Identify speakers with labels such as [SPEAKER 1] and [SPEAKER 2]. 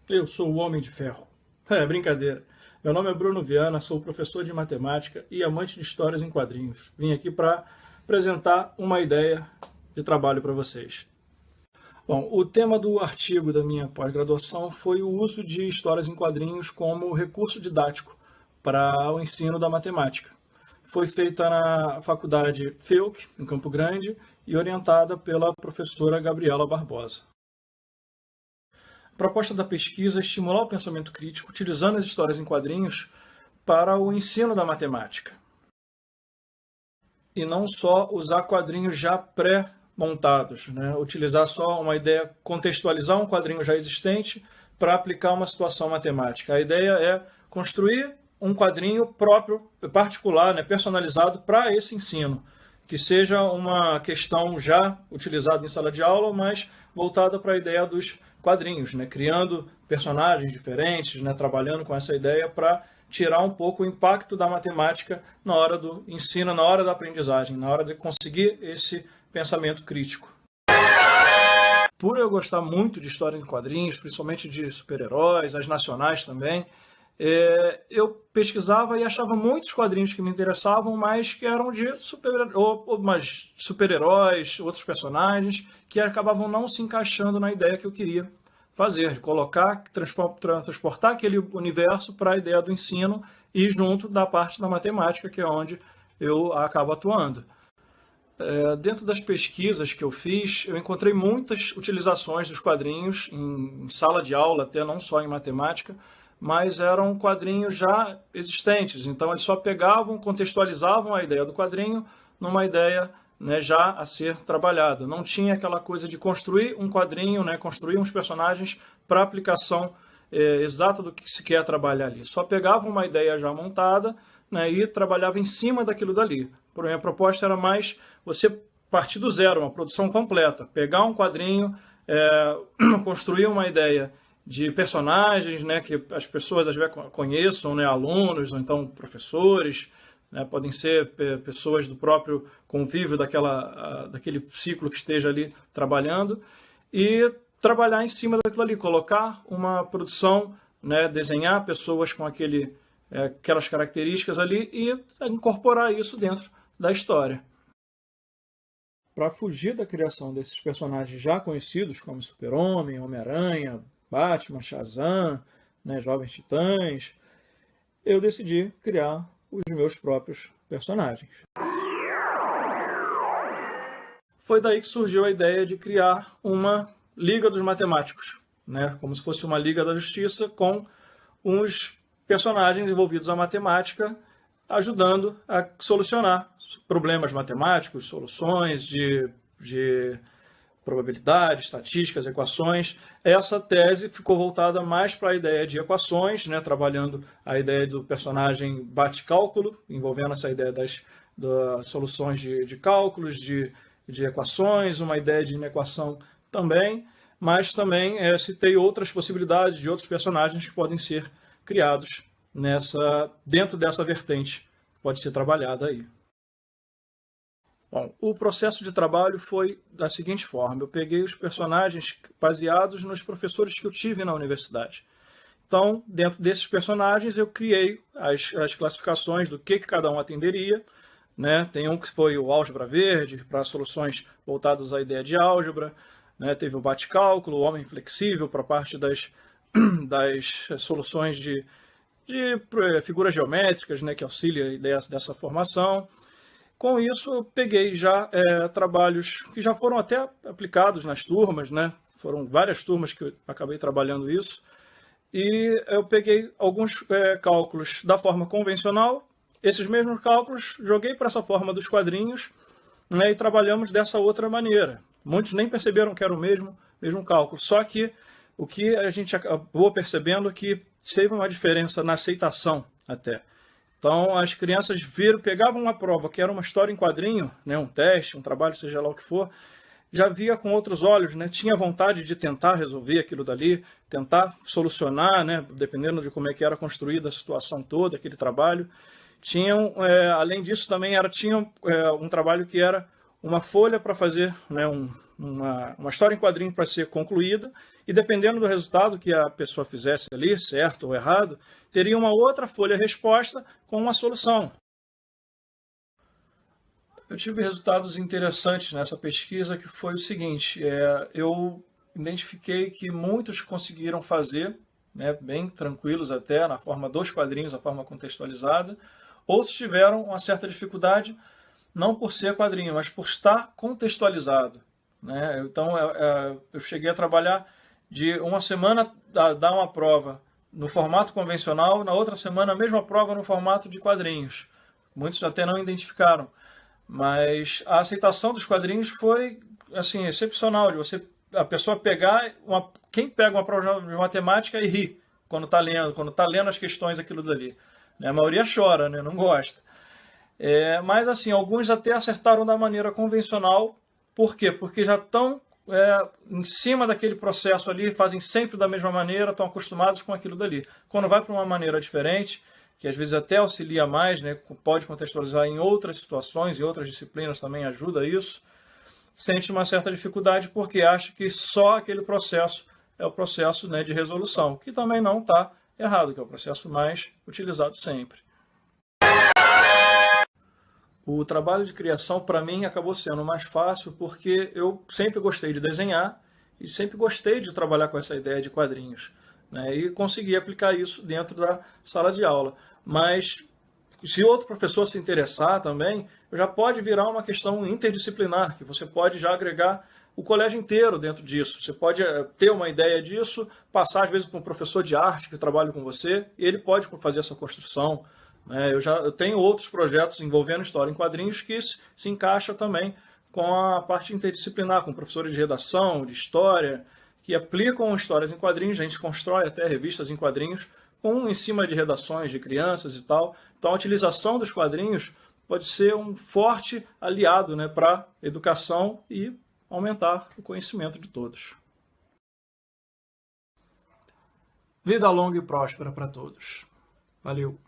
[SPEAKER 1] Eu sou o Homem de Ferro. É, brincadeira. Meu nome é Bruno Viana, sou professor de matemática e amante de histórias em quadrinhos. Vim aqui para apresentar uma ideia de trabalho para vocês. Bom, o tema do artigo da minha pós-graduação foi o uso de histórias em quadrinhos como recurso didático para o ensino da matemática. Foi feita na faculdade FEUC, em Campo Grande, e orientada pela professora Gabriela Barbosa. A proposta da pesquisa é estimular o pensamento crítico utilizando as histórias em quadrinhos para o ensino da matemática. E não só usar quadrinhos já pré-montados, né? Utilizar só uma ideia, contextualizar um quadrinho já existente para aplicar uma situação matemática. A ideia é construir um quadrinho próprio, particular, né, personalizado para esse ensino, que seja uma questão já utilizada em sala de aula, mas voltada para a ideia dos quadrinhos, né, criando personagens diferentes, né, trabalhando com essa ideia para tirar um pouco o impacto da matemática na hora do ensino, na hora da aprendizagem, na hora de conseguir esse pensamento crítico. Por eu gostar muito de história em quadrinhos, principalmente de super-heróis, as nacionais também, eu pesquisava e achava muitos quadrinhos que me interessavam, mas que eram de super-heróis, outros personagens, que acabavam não se encaixando na ideia que eu queria fazer, de colocar, transportar aquele universo para a ideia do ensino e junto da parte da matemática, que é onde eu acabo atuando. Dentro das pesquisas que eu fiz, eu encontrei muitas utilizações dos quadrinhos em sala de aula, até não só em matemática, mas eram quadrinhos já existentes. Então, eles só pegavam, contextualizavam a ideia do quadrinho numa ideia, né, já a ser trabalhada. Não tinha aquela coisa de construir um quadrinho, né, construir uns personagens para aplicação exata do que se quer trabalhar ali. Só pegavam uma ideia já montada, né, e trabalhava em cima daquilo dali. Porém, a proposta era mais você partir do zero, uma produção completa. Pegar um quadrinho, construir uma ideia de personagens, né, que as pessoas às vezes conheçam, né, alunos, ou então professores, né, podem ser pessoas do próprio convívio daquele ciclo que esteja ali trabalhando, e trabalhar em cima daquilo ali, colocar uma produção, né, desenhar pessoas com aquelas características ali e incorporar isso dentro da história. Para fugir da criação desses personagens já conhecidos, como Super-Homem, Homem-Aranha, Batman, Shazam, né, Jovens Titãs, eu decidi criar os meus próprios personagens. Foi daí que surgiu a ideia de criar uma Liga dos Matemáticos, né, como se fosse uma Liga da Justiça com uns personagens envolvidos à matemática, ajudando a solucionar problemas matemáticos, soluções de probabilidade, estatísticas, equações. Essa tese ficou voltada mais para a ideia de equações, né, trabalhando a ideia do personagem bate-cálculo, envolvendo essa ideia das soluções de cálculos, de equações, uma ideia de inequação também, mas também citei outras possibilidades de outros personagens que podem ser criados dentro dessa vertente, pode ser trabalhada aí. Bom, o processo de trabalho foi da seguinte forma: eu peguei os personagens baseados nos professores que eu tive na universidade. Então, dentro desses personagens, eu criei as classificações do que cada um atenderia, né? Tem um que foi o álgebra verde, para soluções voltadas à ideia de álgebra, né? Teve o bate-cálculo, o homem flexível, para a parte das soluções de figuras geométricas, né? Que auxilia a ideia dessa formação. Com isso, eu peguei já trabalhos que já foram até aplicados nas turmas, né? Foram várias turmas que eu acabei trabalhando isso. E eu peguei alguns cálculos da forma convencional, esses mesmos cálculos joguei para essa forma dos quadrinhos, né, e trabalhamos dessa outra maneira. Muitos nem perceberam que era o mesmo cálculo, só que o que a gente acabou percebendo é que teve uma diferença na aceitação até. Então, as crianças pegavam uma prova que era uma história em quadrinho, né, um teste, um trabalho, seja lá o que for, já via com outros olhos, né, tinha vontade de tentar resolver aquilo dali, tentar solucionar, né, dependendo de como é que era construída a situação toda, aquele trabalho. Além disso, também tinha um trabalho que era uma folha para fazer, né, uma história em quadrinho para ser concluída, e dependendo do resultado que a pessoa fizesse ali, certo ou errado, teria uma outra folha resposta com uma solução. Eu tive resultados interessantes nessa pesquisa, que foi o seguinte: eu identifiquei que muitos conseguiram fazer, né, bem tranquilos até, na forma dos quadrinhos, a forma contextualizada. Outros tiveram uma certa dificuldade, não por ser quadrinho, mas por estar contextualizado, né? Então, eu cheguei a trabalhar de uma semana dar uma prova no formato convencional, na outra semana a mesma prova no formato de quadrinhos. Muitos até não identificaram, mas a aceitação dos quadrinhos foi assim excepcional, de a pessoa pegar quem pega uma prova de matemática e ri quando está lendo as questões, aquilo dali, né? A maioria chora, né? Não gosta. Mas assim, alguns até acertaram da maneira convencional. Por quê? Porque já estão em cima daquele processo ali, fazem sempre da mesma maneira, estão acostumados com aquilo dali. Quando vai para uma maneira diferente, que às vezes até auxilia mais, né, pode contextualizar em outras situações, em outras disciplinas também ajuda isso, sente uma certa dificuldade porque acha que só aquele processo é o processo, né, de resolução, que também não está errado, que é o processo mais utilizado sempre. O trabalho de criação, para mim, acabou sendo mais fácil porque eu sempre gostei de desenhar e sempre gostei de trabalhar com essa ideia de quadrinhos, né? E consegui aplicar isso dentro da sala de aula. Mas, se outro professor se interessar também, já pode virar uma questão interdisciplinar, que você pode já agregar o colégio inteiro dentro disso. Você pode ter uma ideia disso, passar às vezes para um professor de arte que trabalha com você, e ele pode fazer essa construção. Eu tenho outros projetos envolvendo história em quadrinhos que se encaixa também com a parte interdisciplinar, com professores de redação, de história, que aplicam histórias em quadrinhos. A gente constrói até revistas em quadrinhos em cima de redações de crianças e tal. Então a utilização dos quadrinhos pode ser um forte aliado, né, para a educação e aumentar o conhecimento de todos. Vida longa e próspera para todos. Valeu!